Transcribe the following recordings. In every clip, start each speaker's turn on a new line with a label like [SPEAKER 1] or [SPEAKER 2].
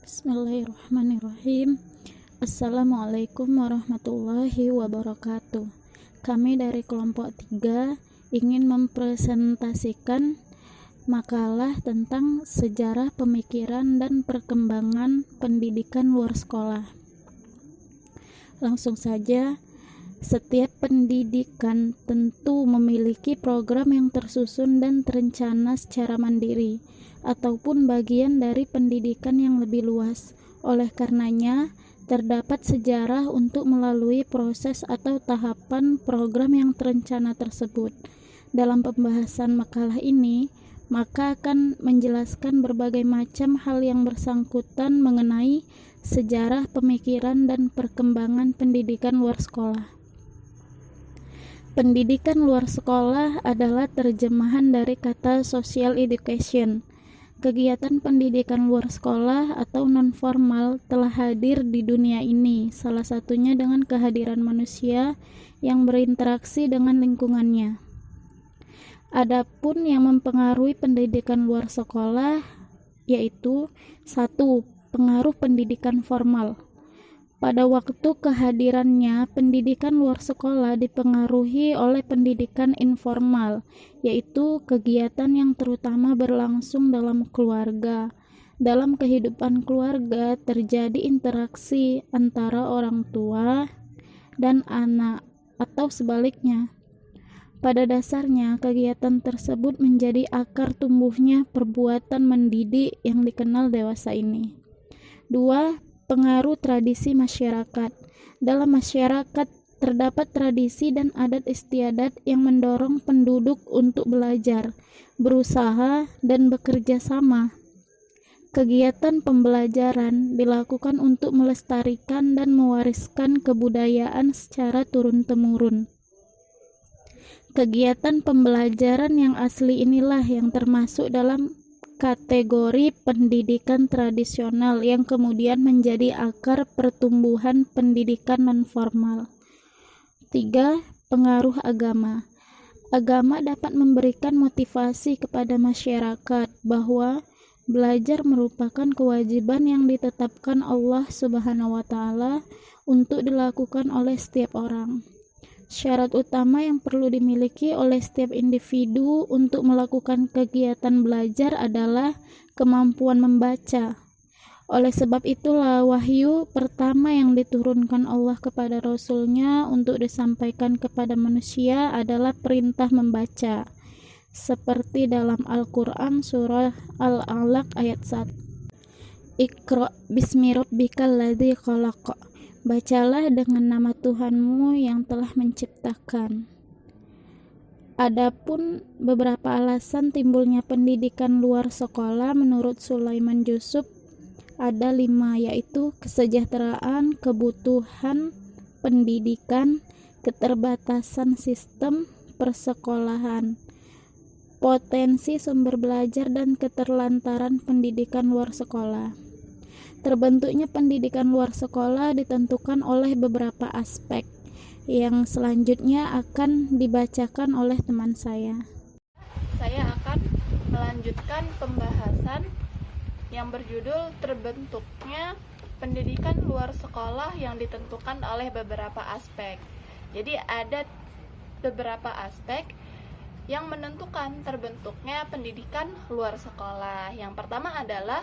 [SPEAKER 1] Bismillahirrahmanirrahim. Assalamualaikum warahmatullahi wabarakatuh. Kami dari kelompok 3 ingin mempresentasikan makalah tentang sejarah pemikiran dan perkembangan pendidikan luar sekolah. Langsung saja, setiap pendidikan tentu memiliki program yang tersusun dan terencana secara mandiri, ataupun bagian dari pendidikan yang lebih luas. Oleh karenanya, terdapat sejarah untuk melalui proses atau tahapan program yang terencana tersebut. Dalam pembahasan makalah ini, maka akan menjelaskan berbagai macam hal yang bersangkutan mengenai sejarah pemikiran dan perkembangan pendidikan luar sekolah. Pendidikan luar sekolah adalah terjemahan dari kata social education. Kegiatan pendidikan luar sekolah atau non-formal telah hadir di dunia ini, salah satunya dengan kehadiran manusia yang berinteraksi dengan lingkungannya. Adapun yang mempengaruhi pendidikan luar sekolah yaitu 1. Pengaruh pendidikan formal. Pada waktu kehadirannya, pendidikan luar sekolah dipengaruhi oleh pendidikan informal, yaitu kegiatan yang terutama berlangsung dalam keluarga. Dalam kehidupan keluarga terjadi interaksi antara orang tua dan anak, atau sebaliknya. Pada dasarnya, kegiatan tersebut menjadi akar tumbuhnya perbuatan mendidik yang dikenal dewasa ini. 2. Pengaruh tradisi masyarakat. Dalam masyarakat terdapat tradisi dan adat istiadat yang mendorong penduduk untuk belajar, berusaha, dan bekerja sama. Kegiatan pembelajaran dilakukan untuk melestarikan dan mewariskan kebudayaan secara turun-temurun. Kegiatan pembelajaran yang asli inilah yang termasuk dalam kategori pendidikan tradisional yang kemudian menjadi akar pertumbuhan pendidikan non-formal. 3. Pengaruh agama. Agama dapat memberikan motivasi kepada masyarakat bahwa belajar merupakan kewajiban yang ditetapkan Allah Subhanahu wa Ta'ala untuk dilakukan oleh setiap orang. Syarat utama yang perlu dimiliki oleh setiap individu untuk melakukan kegiatan belajar adalah kemampuan membaca. Oleh sebab itulah wahyu pertama yang diturunkan Allah kepada Rasul-Nya untuk disampaikan kepada manusia adalah perintah membaca. Seperti dalam Al-Quran surah Al-Alaq ayat 1. Iqra bismi rabbikal ladzi khalaq. Bacalah dengan nama Tuhanmu yang telah menciptakan. Adapun beberapa alasan timbulnya pendidikan luar sekolah menurut Sulaiman Yusuf ada 5, yaitu kesejahteraan, kebutuhan pendidikan, keterbatasan sistem persekolahan, potensi sumber belajar, dan keterlantaran pendidikan luar sekolah. Terbentuknya pendidikan luar sekolah ditentukan oleh beberapa aspek yang selanjutnya akan dibacakan oleh teman saya.
[SPEAKER 2] Saya akan melanjutkan pembahasan yang berjudul terbentuknya pendidikan luar sekolah yang ditentukan oleh beberapa aspek. Jadi ada beberapa aspek yang menentukan terbentuknya pendidikan luar sekolah. Yang pertama adalah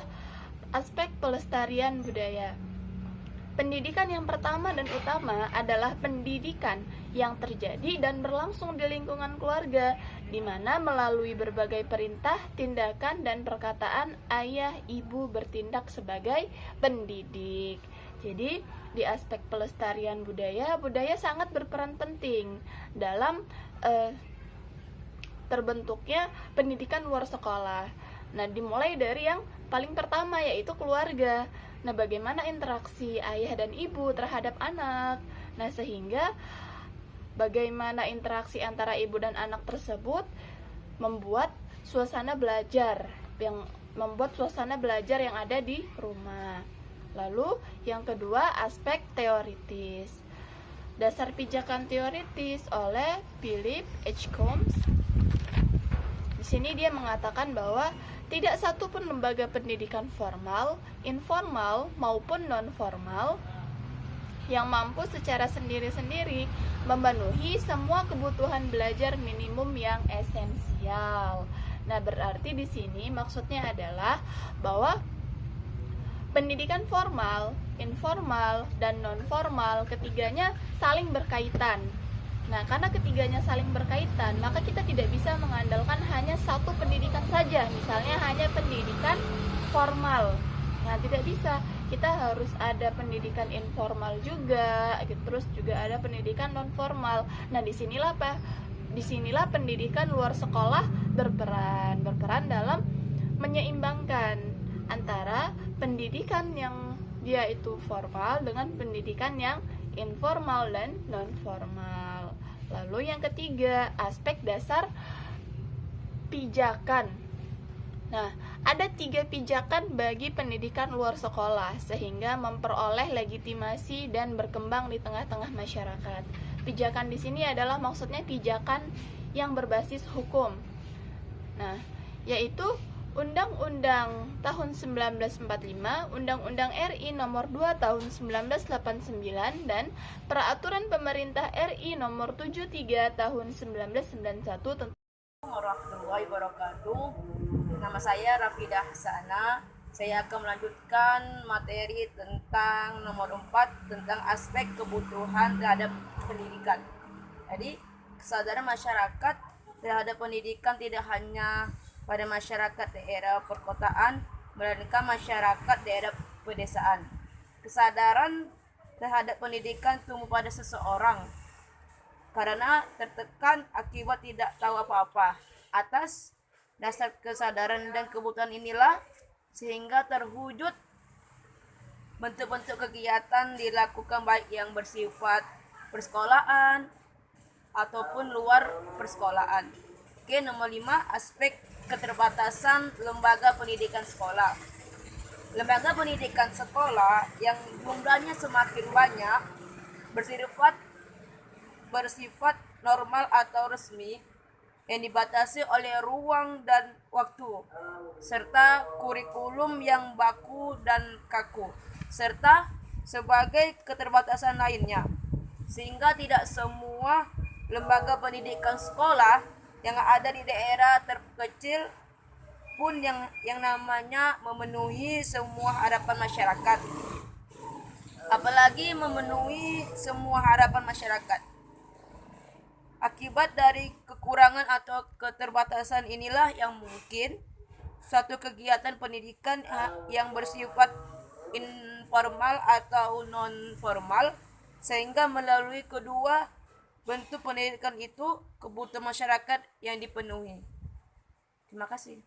[SPEAKER 2] aspek pelestarian budaya. Pendidikan yang pertama dan utama adalah pendidikan yang terjadi dan berlangsung di lingkungan keluarga, di mana melalui berbagai perintah, tindakan, dan perkataan ayah ibu bertindak sebagai pendidik. Jadi, di aspek pelestarian budaya, budaya sangat berperan penting dalam terbentuknya pendidikan luar sekolah. Nah, dimulai dari yang paling pertama yaitu keluarga. Nah, bagaimana interaksi ayah dan ibu terhadap anak. Nah, sehingga bagaimana interaksi antara ibu dan anak tersebut membuat suasana belajar yang ada di rumah. Lalu, yang kedua, aspek teoritis. Dasar pijakan teoritis oleh Philip H. Combs. Di sini dia mengatakan bahwa Tidak satu pun lembaga pendidikan formal, informal, maupun non-formal yang mampu secara sendiri-sendiri memenuhi semua kebutuhan belajar minimum yang esensial. Nah, berarti di sini maksudnya adalah bahwa pendidikan formal, informal, dan non-formal ketiganya saling berkaitan. Nah, karena ketiganya saling berkaitan, maka kita tidak bisa mengandalkan hanya satu pendidikan saja, misalnya hanya pendidikan formal. Nah, tidak bisa. Kita harus ada pendidikan informal juga, terus juga ada pendidikan non formal. Nah, disinilah pendidikan luar sekolah berperan dalam menyeimbangkan antara pendidikan yang dia itu formal dengan pendidikan yang informal dan non formal. Lalu yang ketiga, aspek dasar pijakan. Nah, ada 3 pijakan bagi pendidikan luar sekolah sehingga memperoleh legitimasi dan berkembang di tengah-tengah masyarakat. Pijakan di sini adalah maksudnya pijakan yang berbasis hukum. Nah, yaitu Undang-Undang tahun 1945, Undang-Undang RI nomor 2 tahun 1989 dan Peraturan Pemerintah RI nomor 73 tahun 1991 tentang
[SPEAKER 3] warahmatullahi wabarakatuh. Nama saya Rafidah Hasanah. Saya akan melanjutkan materi tentang nomor 4 tentang aspek kebutuhan terhadap pendidikan. Jadi, kesadaran masyarakat terhadap pendidikan tidak hanya pada masyarakat daerah perkotaan, melainkan masyarakat daerah pedesaan. Kesadaran terhadap pendidikan tumbuh pada seseorang karena tertekan akibat tidak tahu apa-apa. Atas dasar kesadaran dan kebutuhan inilah sehingga terwujud bentuk-bentuk kegiatan dilakukan baik yang bersifat persekolahan ataupun luar persekolahan. Oke, nomor 5, aspek keterbatasan lembaga pendidikan sekolah. Lembaga pendidikan sekolah yang jumlahnya semakin banyak bersifat normal atau resmi yang dibatasi oleh ruang dan waktu, serta kurikulum yang baku dan kaku, serta sebagai keterbatasan lainnya, sehingga tidak semua lembaga pendidikan sekolah yang ada di daerah terkecil pun yang namanya memenuhi semua harapan masyarakat, apalagi memenuhi semua harapan masyarakat. Akibat dari kekurangan atau keterbatasan inilah yang mungkin suatu kegiatan pendidikan yang bersifat informal atau non-formal, sehingga melalui kedua bentuk pendidikan itu kebutuhan masyarakat yang dipenuhi. Terima kasih.